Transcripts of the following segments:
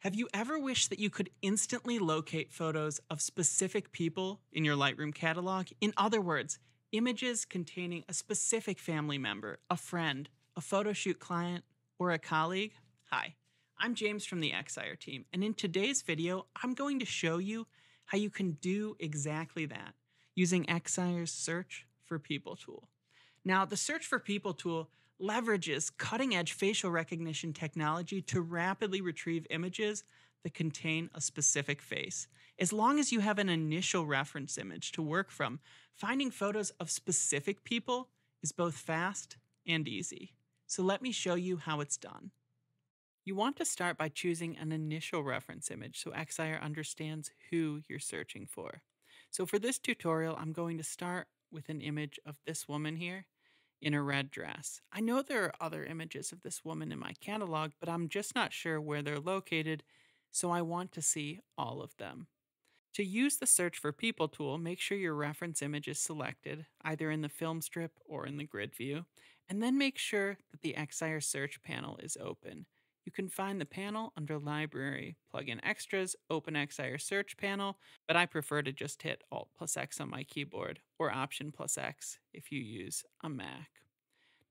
Have you ever wished that you could instantly locate photos of specific people in your Lightroom catalog? In other words, images containing a specific family member, a friend, a photo shoot client, or a colleague? Hi, I'm James from the Excire team, and in today's video, I'm going to show you how you can do exactly that using Excire's Search for People tool. Now, the Search for People tool leverages cutting-edge facial recognition technology to rapidly retrieve images that contain a specific face. As long as you have an initial reference image to work from, finding photos of specific people is both fast and easy. So let me show you how it's done. You want to start by choosing an initial reference image so Excire understands who you're searching for. So for this tutorial, I'm going to start with an image of this woman here in a red dress. I know there are other images of this woman in my catalog, but I'm just not sure where they're located, so I want to see all of them. To use the Search for People tool, make sure your reference image is selected, either in the film strip or in the grid view, and then make sure that the Excire Search panel is open. You can find the panel under Library, Plugin Extras, Open Excire Search Panel, but I prefer to just hit Alt+X on my keyboard, or Option+X if you use a Mac.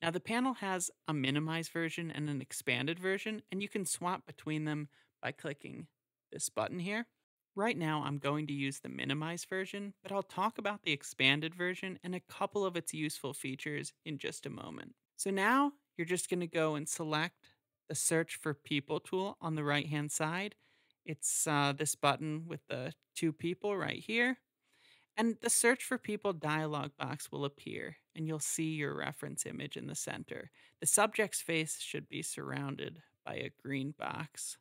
Now the panel has a minimized version and an expanded version, and you can swap between them by clicking this button here. Right now I'm going to use the minimized version, but I'll talk about the expanded version and a couple of its useful features in just a moment. So now you're just going to go and select the Search for People tool on the right-hand side. It's this button with the two people right here. And the Search for People dialog box will appear, and you'll see your reference image in the center. The subject's face should be surrounded by a green box.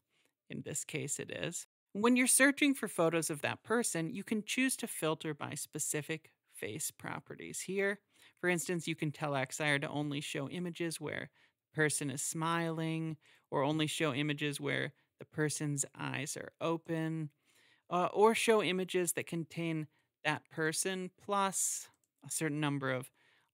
In this case, it is. When you're searching for photos of that person, you can choose to filter by specific face properties. Here, for instance, you can tell Excire to only show images where person is smiling, or only show images where the person's eyes are open, or show images that contain that person plus a certain number of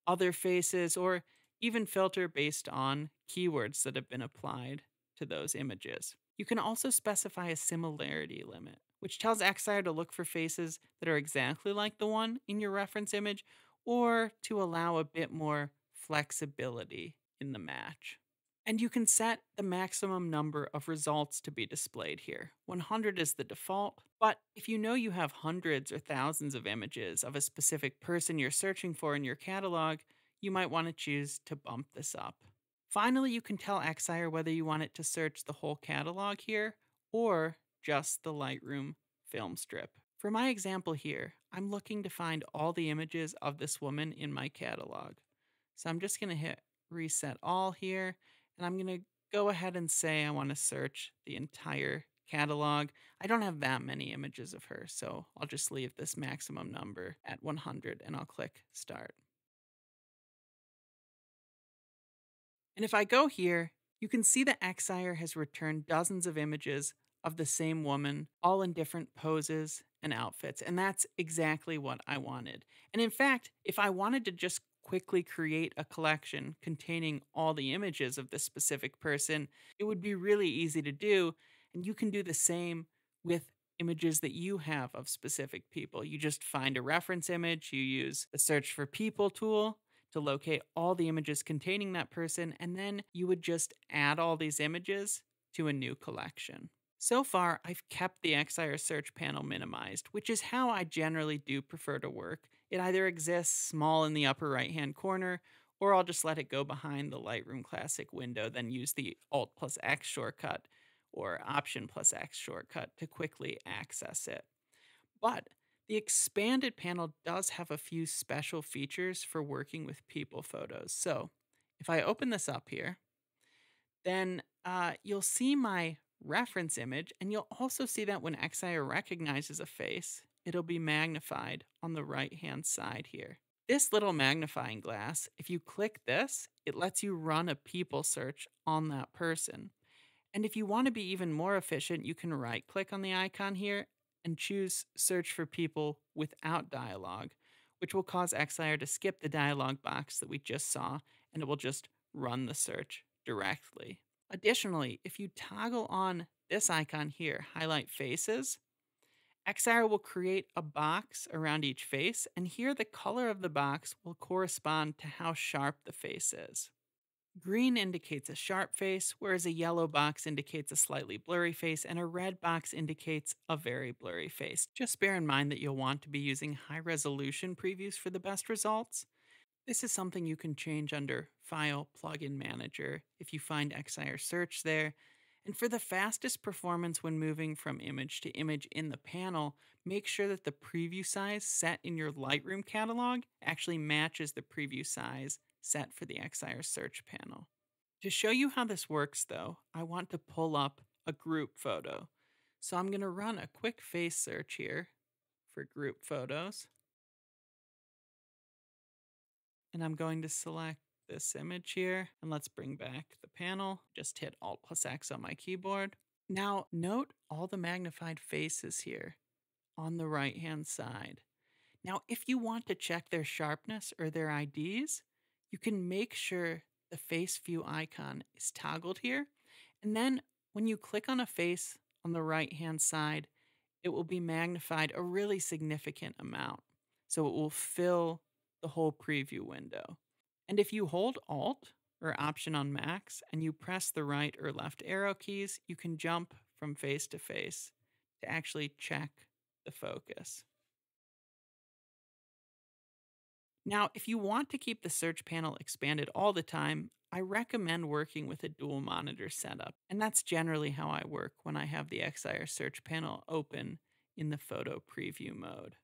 other faces, or even filter based on keywords that have been applied to those images. You can also specify a similarity limit, which tells Excire to look for faces that are exactly like the one in your reference image, or to allow a bit more flexibility in the match. And you can set the maximum number of results to be displayed here. 100 is the default, but if you know you have hundreds or thousands of images of a specific person you're searching for in your catalog, you might want to choose to bump this up. Finally, you can tell Excire whether you want it to search the whole catalog here or just the Lightroom film strip. For my example here, I'm looking to find all the images of this woman in my catalog. So I'm just going to hit Reset All here, and I'm going to go ahead and say I want to search the entire catalog. I don't have that many images of her, so I'll just leave this maximum number at 100 and I'll click Start. And if I go here, you can see that Excire has returned dozens of images of the same woman, all in different poses and outfits, and that's exactly what I wanted. And in fact, if I wanted to just quickly create a collection containing all the images of this specific person, it would be really easy to do, and you can do the same with images that you have of specific people. You just find a reference image, you use the Search for People tool to locate all the images containing that person, and then you would just add all these images to a new collection. So far, I've kept the Excire search panel minimized, which is how I generally do prefer to work. It either exists small in the upper right-hand corner, or I'll just let it go behind the Lightroom Classic window, then use the Alt+X shortcut or Option+X shortcut to quickly access it. But the expanded panel does have a few special features for working with people photos. So if I open this up here, then you'll see my reference image, and you'll also see that when Excire recognizes a face, it'll be magnified on the right-hand side here. This little magnifying glass, if you click this, it lets you run a people search on that person. And if you want to be even more efficient, you can right-click on the icon here and choose Search for People without dialog, which will cause Excire to skip the dialog box that we just saw, and it will just run the search directly. Additionally, if you toggle on this icon here, highlight faces, Excire will create a box around each face, and here the color of the box will correspond to how sharp the face is. Green indicates a sharp face, whereas a yellow box indicates a slightly blurry face, and a red box indicates a very blurry face. Just bear in mind that you'll want to be using high resolution previews for the best results. This is something you can change under File Plugin Manager if you find Excire Search there. And for the fastest performance when moving from image to image in the panel, make sure that the preview size set in your Lightroom catalog actually matches the preview size set for the Excire Search panel. To show you how this works though, I want to pull up a group photo. So I'm going to run a quick face search here for group photos. And I'm going to select this image here, and let's bring back the panel. Just hit Alt+X on my keyboard. Now note all the magnified faces here on the right hand side. Now if you want to check their sharpness or their IDs, you can make sure the face view icon is toggled here, and then when you click on a face on the right hand side, it will be magnified a really significant amount. So it will fill the whole preview window. And if you hold Alt or Option on Max and you press the right or left arrow keys, you can jump from face to face to actually check the focus. Now, if you want to keep the search panel expanded all the time, I recommend working with a dual monitor setup. And that's generally how I work when I have the Excire Search panel open in the photo preview mode.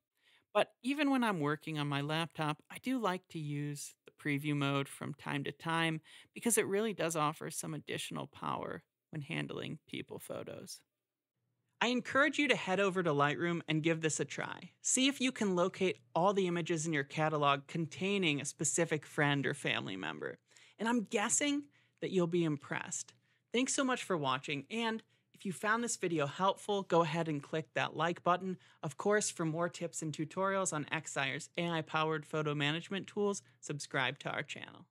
But even when I'm working on my laptop, I do like to use the preview mode from time to time because it really does offer some additional power when handling people photos. I encourage you to head over to Lightroom and give this a try. See if you can locate all the images in your catalog containing a specific friend or family member. And I'm guessing that you'll be impressed. Thanks so much for watching, and if you found this video helpful, go ahead and click that like button. Of course, for more tips and tutorials on Excire's AI-powered photo management tools, subscribe to our channel.